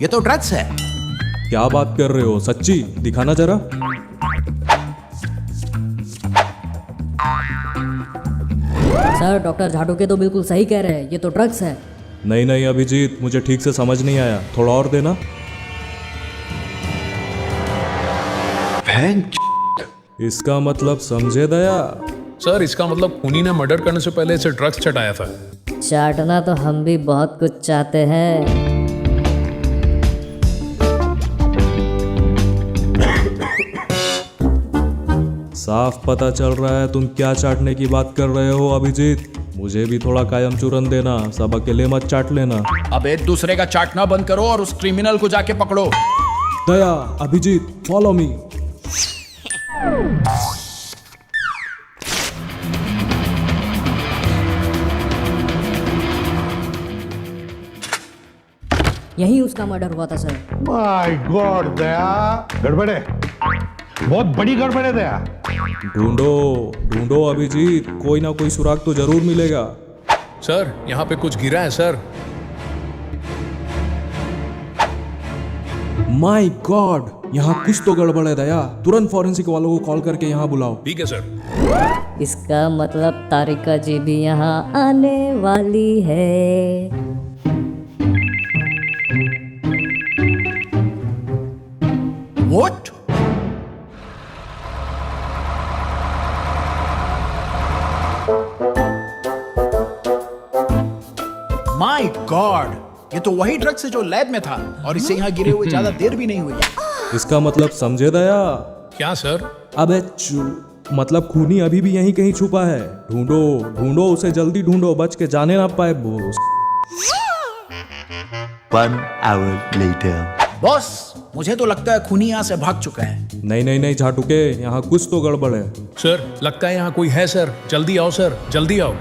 ये तो ड्रग्स है। क्या बात कर रहे हो, सच्ची दिखाना जरा। सर डॉक्टर झाटुके तो बिल्कुल सही कह रहे हैं, ये तो ड्रग्स है। नहीं नहीं अभिजीत, मुझे ठीक से समझ नहीं आया, थोड़ा और देना। इसका मतलब समझे दया? सर इसका मतलब खूनी ने मर्डर करने से पहले इसे ड्रग्स चटाया था। चाटना तो हम भी बहुत कुछ चाहते हैं। साफ पता चल रहा है तुम क्या चाटने की बात कर रहे हो अभिजीत। मुझे भी थोड़ा कायम चूरन देना, सब अकेले मत चाट लेना। अब एक दूसरे का चाटना बंद करो और उस क्रिमिनल को जाके पकड़ो। दया, अभिजीत, फॉलो मी। यही उसका मर्डर हुआ था सर। माय गॉड दया, गड़बड़ है, बहुत बड़ी गड़बड़ है दया। ढूंढो ढूंढो अभिजीत, कोई ना कोई सुराग तो जरूर मिलेगा। सर यहाँ पे कुछ गिरा है सर। माय गॉड, यहाँ कुछ तो गड़बड़ है दया। तुरंत फॉरेंसिक वालों को कॉल करके यहाँ बुलाओ। ठीक है सर। इसका मतलब तारिका जी भी यहाँ आने वाली है। What? My God! ये तो वही ड्रग्स है जो लैब में था और इसे यहाँ गिरे हुए ज्यादा देर भी नहीं हुई है। इसका मतलब समझे दया? क्या सर? अबे मतलब खूनी अभी भी यहीं कहीं छुपा है। ढूंढो ढूंढो उसे, जल्दी ढूंढो, बच के जाने ना पाए बोस। 1 hour later. बॉस, मुझे तो लगता है खूनी यहाँ से भाग चुका है। नहीं नहीं नहीं झाटुके, यहाँ कुछ तो गड़बड़ है। सर लगता है यहाँ कोई है सर, जल्दी आओ सर, जल्दी आओ।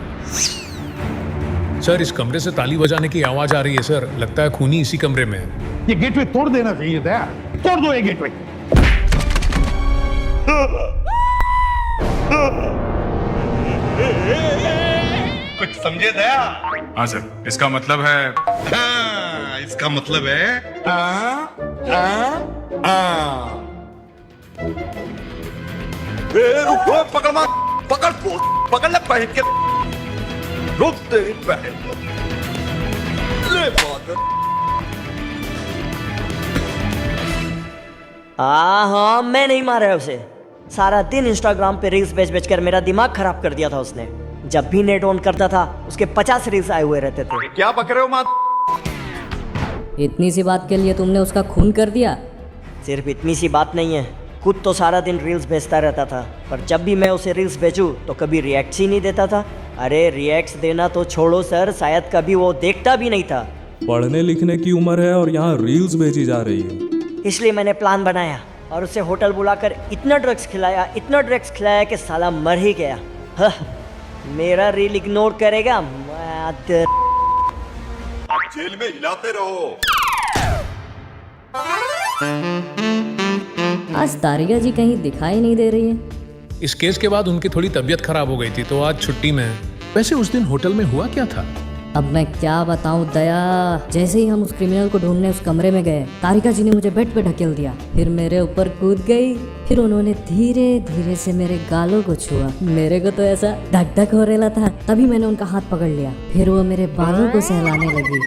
सर इस कमरे से ताली बजाने की आवाज आ रही है सर, लगता है खूनी इसी कमरे में है। ये गेटवे तोड़ देना चाहिए दया, तोड़ दो ये गेटवे। कुछ समझे दया? हाँ सर, इसका मतलब है। हाँ, इसका मतलब है रुको, पकड़ मार, पकड़ ले पहन के, रुक तेरी बहन को। ले बात। हाँ मैं नहीं मारा उसे। सारा दिन इंस्टाग्राम पे रील्स बेच बेच कर मेरा दिमाग खराब कर दिया था उसने। जब भी नेट ऑन करता था उसके 50 रील्स आए हुए रहते थे। क्या पक रहे हो माँ? इतनी सी बात के लिए तुमने उसका खून कर दिया? सिर्फ इतनी सी बात नहीं है, खुद तो सारा दिन रील्स भेजता रहता था, पर जब भी मैं उसे रील्स भेजूं तो कभी रिएक्ट ही नहीं देता था। अरे रिएक्ट देना तो छोड़ो सर, शायद कभी वो देखता भी नहीं था। पढ़ने लिखने की उम्र है और यहाँ रील्स भेजी जा रही है। इसलिए मैंने प्लान बनाया और उसे होटल बुलाकर इतना ड्रग्स खिलाया कि साला मर ही गया। मेरा रील इग्नोर करेगा। जेल में हिलाते रहो। आज तारिका जी कहीं दिखाई नहीं दे रही है। इस केस के बाद उनकी थोड़ी तबीयत खराब हो गई थी तो आज छुट्टी में है। वैसे उस दिन होटल में हुआ क्या था? अब मैं क्या बताऊं दया, जैसे ही हम उस क्रिमिनल को ढूंढने उस कमरे में गए, तारिका जी ने मुझे बेड पे ढकेल दिया, फिर मेरे ऊपर कूद गई, फिर उन्होंने धीरे धीरे से मेरे गालों को छुआ। मेरे को तो ऐसा धक धक हो रहा था, तभी मैंने उनका हाथ पकड़ लिया, फिर वो मेरे बालों को सहलाने लगी।